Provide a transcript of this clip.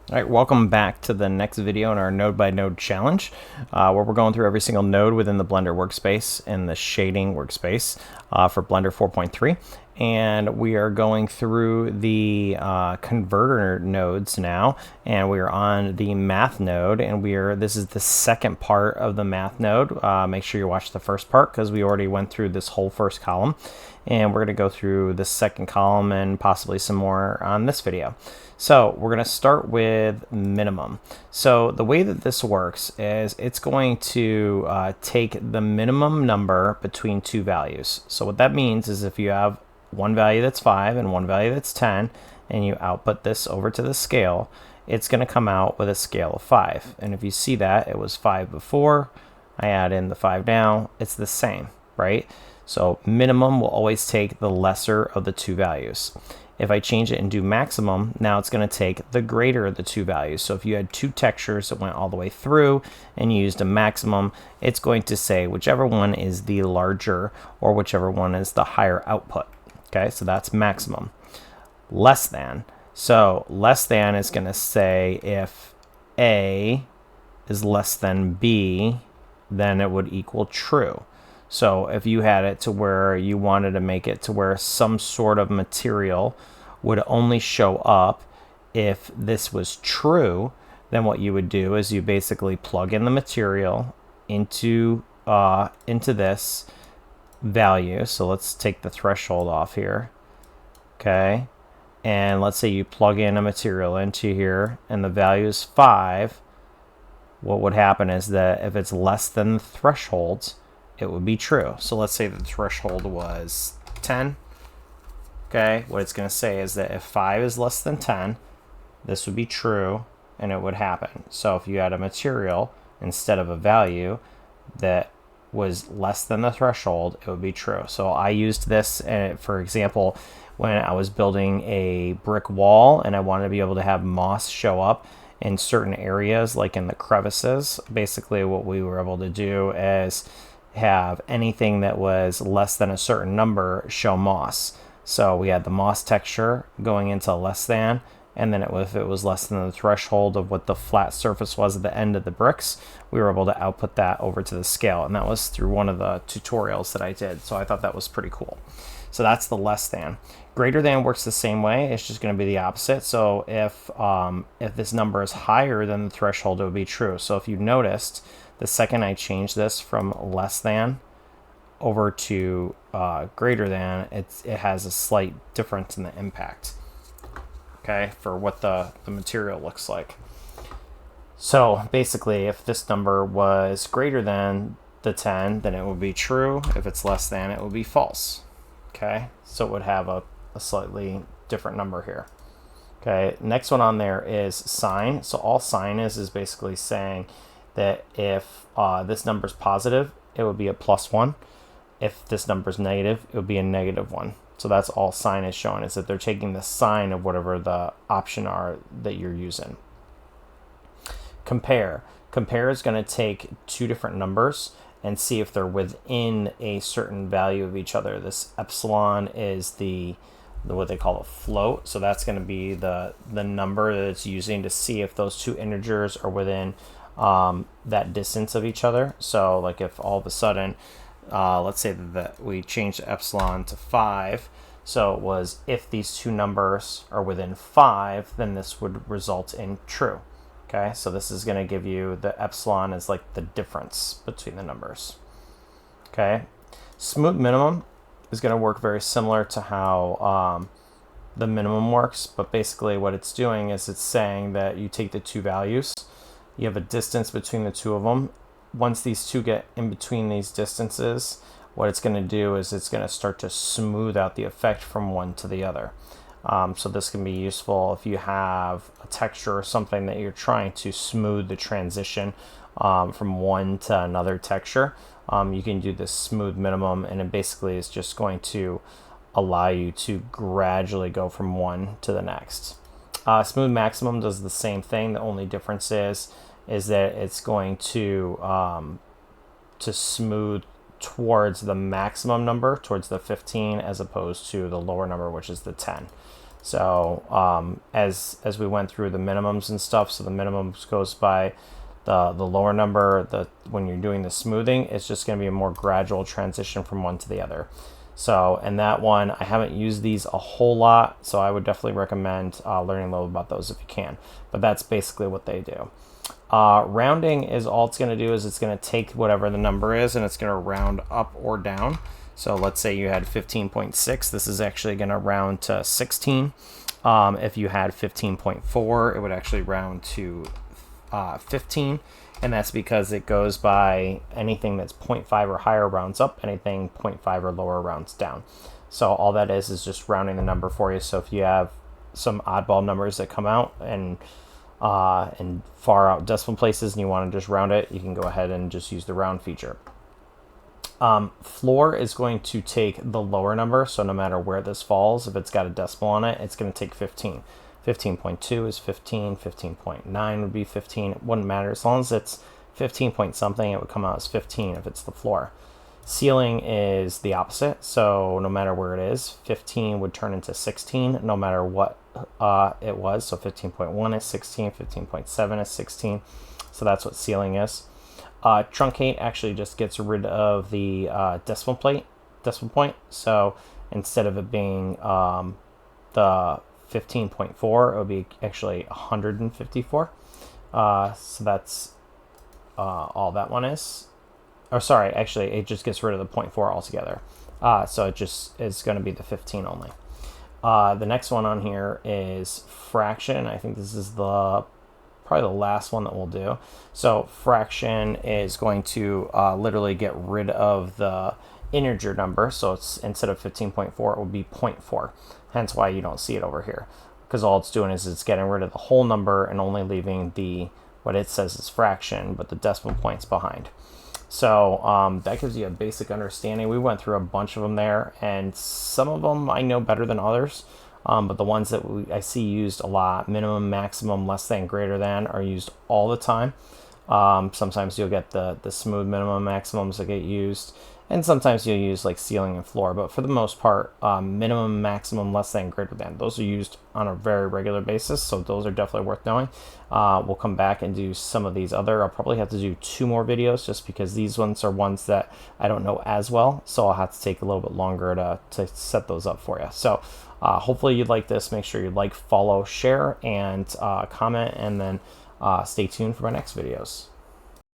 All right, welcome back to the next video in our node by node challenge, where we're going through every single node within the Blender workspace and the shading workspace for Blender 4.3. And we are going through the converter nodes now, and we are on the math node, and this is the second part of the math node. Make sure you watch the first part because we already went through this whole first column, and we're going to go through the second column and possibly some more on this video. So we're going to start with minimum. So the way that this works is it's going to take the minimum number between two values. So what that means is if you have one value that's 5 and one value that's 10, and you output this over to the scale, it's going to come out with a scale of 5. And if you see that, it was 5 before, I add in the 5 now, it's the same, right? So minimum will always take the lesser of the two values. If I change it and do maximum, now it's going to take the greater of the two values. So if you had two textures that went all the way through and you used a maximum, it's going to say whichever one is the larger or whichever one is the higher output. Okay, so that's maximum. Less than. So less than is going to say if A is less than B, then it would equal true. So if you had it to where you wanted to make it to where some sort of material would only show up if this was true, then what you would do is you basically plug in the material into this value. So let's take the threshold off here. Okay. And let's say you plug in a material into here and the value is 5. What would happen is that if it's less than the threshold, it would be true. So let's say the threshold was 10. Okay, what it's going to say is that if 5 is less than 10, this would be true and it would happen. So if you had a material instead of a value that was less than the threshold, it would be true. So I used this, for example, when I was building a brick wall and I wanted to be able to have moss show up in certain areas, like in the crevices. Basically what we were able to do is have anything that was less than a certain number show moss. So we had the moss texture going into less than, and then if it was less than the threshold of what the flat surface was at the end of the bricks, we were able to output that over to the scale. And that was through one of the tutorials that I did. So I thought that was pretty cool. So that's the less than. Greater than works the same way. It's just going to be the opposite. So if this number is higher than the threshold, it would be true. So if you noticed, the second I change this from less than over to greater than, it has a slight difference in the impact, okay, for what the material looks like. So basically, if this number was greater than the 10, then it would be true. If it's less than, it would be false. Okay, so it would have a slightly different number here. Okay, next one on there is sign. So all sign is basically saying that if this number is positive, it would be a +1. If this number is negative, it would be a -1. So that's all sign is showing, is that they're taking the sign of whatever the option are that you're using. Compare. Compare is going to take two different numbers and see if they're within a certain value of each other. This epsilon is the what they call a float. So that's going to be the number that it's using to see if those two integers are within that distance of each other. So like if all of a sudden, let's say that we changed epsilon to 5. So it was if these two numbers are within 5, then this would result in true. Okay, so this is going to give you the epsilon as like the difference between the numbers. Okay, smooth minimum is going to work very similar to how the minimum works, but basically what it's doing is it's saying that you take the two values, you have a distance between the two of them. Once these two get in between these distances, what it's going to do is it's going to start to smooth out the effect from one to the other. So this can be useful if you have a texture or something that you're trying to smooth the transition from one to another texture. You can do this smooth minimum, and it basically is just going to allow you to gradually go from one to the next. Smooth maximum does the same thing. The only difference is that it's going to smooth towards the maximum number, towards the 15, as opposed to the lower number, which is the 10. So as we went through the minimums and stuff, so the minimums goes by the lower number. When you're doing the smoothing, it's just going to be a more gradual transition from one to the other. So, and that one, I haven't used these a whole lot, so I would definitely recommend learning a little about those if you can. But that's basically what they do. Rounding is all it's going to do is it's going to take whatever the number is and it's going to round up or down. So let's say you had 15.6. This is actually going to round to 16. If you had 15.4, it would actually round to 15. And that's because it goes by anything that's 0.5 or higher rounds up, anything 0.5 or lower rounds down. So all that is just rounding the number for you. So if you have some oddball numbers that come out and in far out decimal places and you want to just round it, you can go ahead and just use the round feature. Floor is going to take the lower number, so no matter where this falls, if it's got a decimal on it, it's going to take 15. 15.2 is 15, 15.9 would be 15. It wouldn't matter. As long as it's 15 point something, it would come out as 15 if it's the floor. Ceiling is the opposite, so no matter where it is, 15 would turn into 16 no matter what it was. So 15.1 is 16, 15.7 is 16. So that's what ceiling is. Truncate actually just gets rid of the decimal point. So instead of it being the 15.4, it would be actually 154. So that's all that one is. Or sorry, actually, it just gets rid of the 0.4 altogether. So it just is going to be the 15 only. The next one on here is fraction. I think this is probably the last one that we'll do. So fraction is going to literally get rid of the integer number. So it's instead of 15.4, it will be 0.4. Hence why you don't see it over here, because all it's doing is it's getting rid of the whole number and only leaving what it says is fraction, but the decimal points behind. So that gives you a basic understanding. We went through a bunch of them there, and some of them I know better than others. But the ones that I see used a lot, minimum, maximum, less than, greater than, are used all the time. Sometimes you'll get the smooth minimum maximums that get used, and sometimes you'll use like ceiling and floor. But for the most part, minimum, maximum, less than, greater than, those are used on a very regular basis. So those are definitely worth knowing. We'll come back and do some of these other. I'll probably have to do 2 more videos just because these ones are ones that I don't know as well. So I'll have to take a little bit longer to set those up for you. So hopefully you'd like this. Make sure you like, follow, share, and comment, and then stay tuned for my next videos.